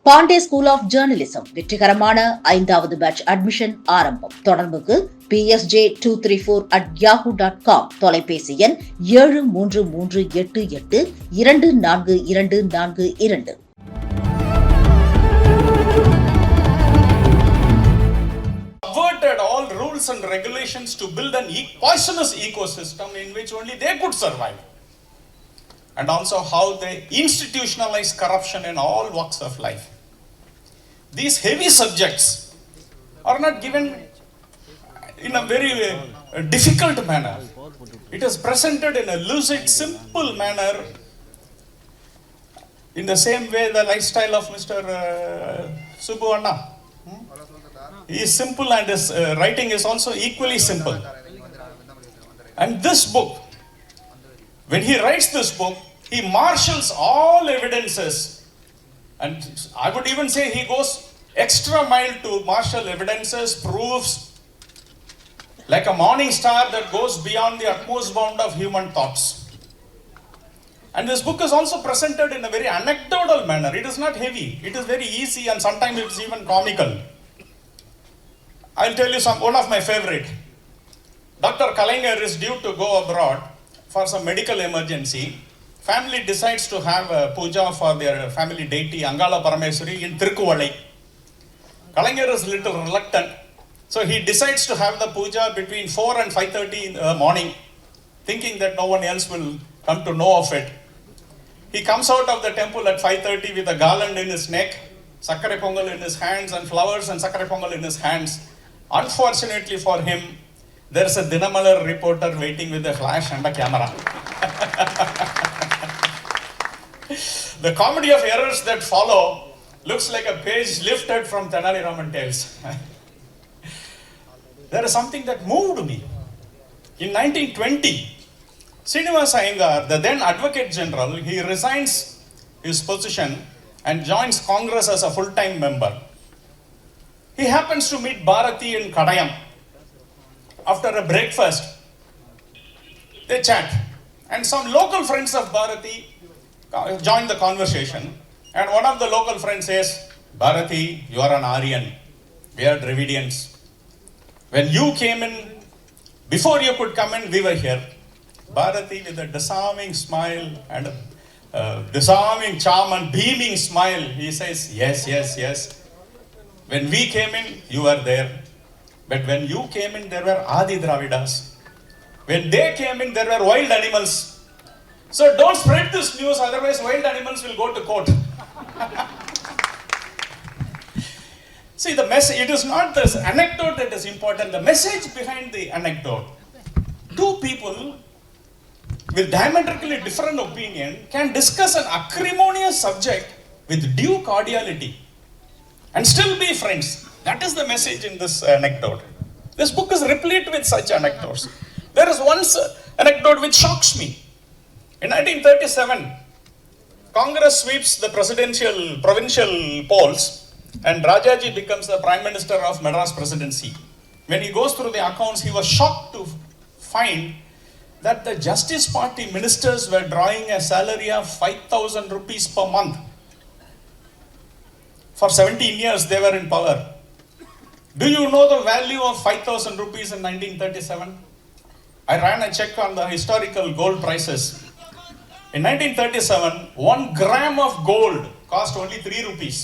Pandey school of journalism வெற்றிகரமான 5வது batch admission ஆரம்பம். தொடர்புக்கு psj234@yahoo.com. தொலைபேசி எண் 7338824242. Subverted all rules and regulations to build an poisonous ecosystem in which only they could survive. And also how they institutionalize corruption in all walks of life. These heavy subjects are not given in a very difficult manner. It is presented in a lucid, simple manner, in the same way the lifestyle of Mr. Subbu Anna. He is simple and his writing is also equally simple. And this book, when he writes this book, he marshals all evidences, and I would even say he goes extra mile to marshal evidences, proofs, like a morning star that goes beyond the utmost bound of human thoughts. And this book is also presented in a very anecdotal manner. It is not heavy, it is very easy, and sometimes it is even comical. I'll tell you one of my favorite. Dr. Kalaignar is due to go abroad for some medical emergency. Family decides to have a puja for their family deity Angala Parameswari in Tirkuvalai. Kalaignar is a little reluctant, so he decides to have the puja between 4 and 5:30 in the morning, thinking that no one else will come to know of it. He comes out of the temple at 5:30 with a garland in his neck, sakkare pongal in his hands, and flowers and sakkare pongal in his hands. Unfortunately for him, there is a Dinamalar reporter waiting with a flash and a camera. The comedy of errors that follow looks like a page lifted from Tenali Raman Tales. There is something that moved me. In 1920, Srinivasa Iyengar, the then Advocate General, he resigns his position and joins Congress as a full-time member. He happens to meet Bharathi in Kadayam. After a breakfast, they chat, and some local friends of Bharathi join the conversation, and one of the local friends says, "Bharathi, you are an Aryan, we are Dravidians. When you came in, before you could come in, we were here." Bharathi, with a disarming smile and a disarming charm and beaming smile, he says, "Yes, yes, yes. When we came in, you were there. But when you came in, there were Adi Dravidas. When they came in, there were wild animals. So don't spread this news, otherwise wild animals will go to court." See, the message, it is not this anecdote that is important, the message behind the anecdote. Two people with diametrically different opinion can discuss an acrimonious subject with due cordiality and still be friends. That is the message in this anecdote. This book is replete with such anecdotes. There is one anecdote which shocks me. In 1937, Congress sweeps the provincial polls, and Rajaji becomes the Prime Minister of Madras Presidency. When he goes through the accounts, he was shocked to find that the Justice Party ministers were drawing a salary of 5,000 rupees per month. For 17 years they were in power. Do you know the value of 5,000 rupees in 1937? I ran a check on the historical gold prices. In 1937, 1 gram of gold cost only 3 rupees.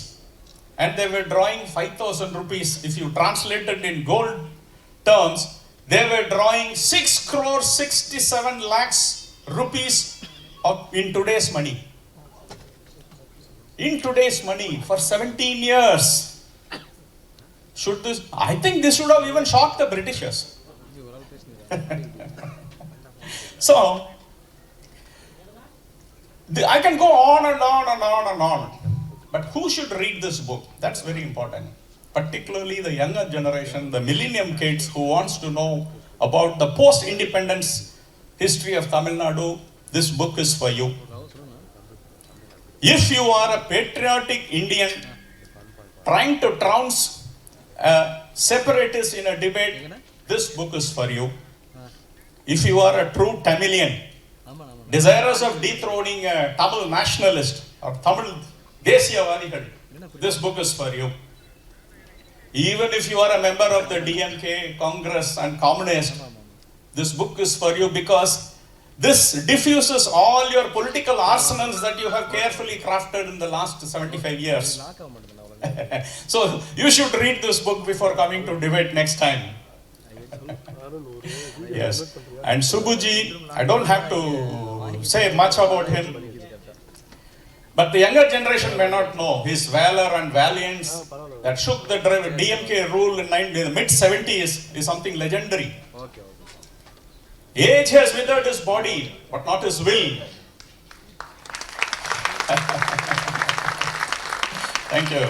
And they were drawing 5,000 rupees. If you translate it in gold terms, they were drawing 6,67 lakhs rupees in today's money. In today's money, for 17 years. I think this should have even shocked the Britishers. So, I can go on and on and on and on. But who should read this book? That's very important. Particularly the younger generation, the millennium kids who wants to know about the post-independence history of Tamil Nadu. This book is for you. If you are a patriotic Indian trying to trounce separatists in a debate, this book is for you. If you are a true Tamilian, desirous of dethroning a Tamil nationalist or Tamil Desiyavadigal, this book is for you. Even if you are a member of the DMK, Congress and Communist, this book is for you because this diffuses all your political arsenals that you have carefully crafted in the last 75 years. So you should read this book before coming to debate next time. Yes. And Subbuji, I don't have to say much about him. But the younger generation may not know his valor and valiance that shook the DMK rule in the mid-70s is something legendary. Age has withered his body, but not his will. Thank you.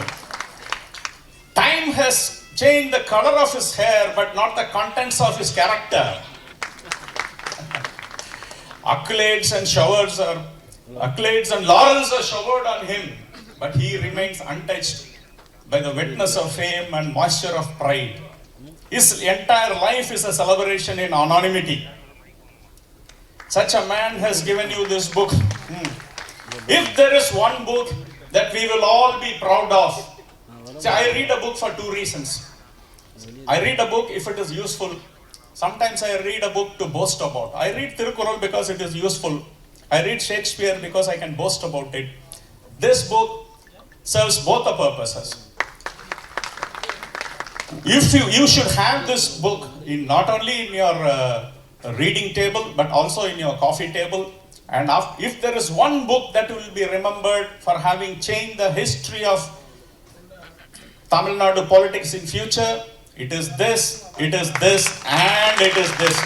Time has changed the color of his hair, but not the contents of his character. Accolades and laurels are showered on him, but he remains untouched by the wetness of fame and moisture of pride. His entire life is a celebration in anonymity. Such a man has given you this book. If there is one book that we will all be proud of, see, I read a book for two reasons. I read a book if it is useful. Sometimes I read a book to boast about. I read Tirukkural because it is useful. I read Shakespeare because I can boast about it. This book serves both the purposes. You should have this book not only in your reading table, but also in your coffee table. And if there is one book that will be remembered for having changed the history of Tamil Nadu politics in future, it is this, and it is this.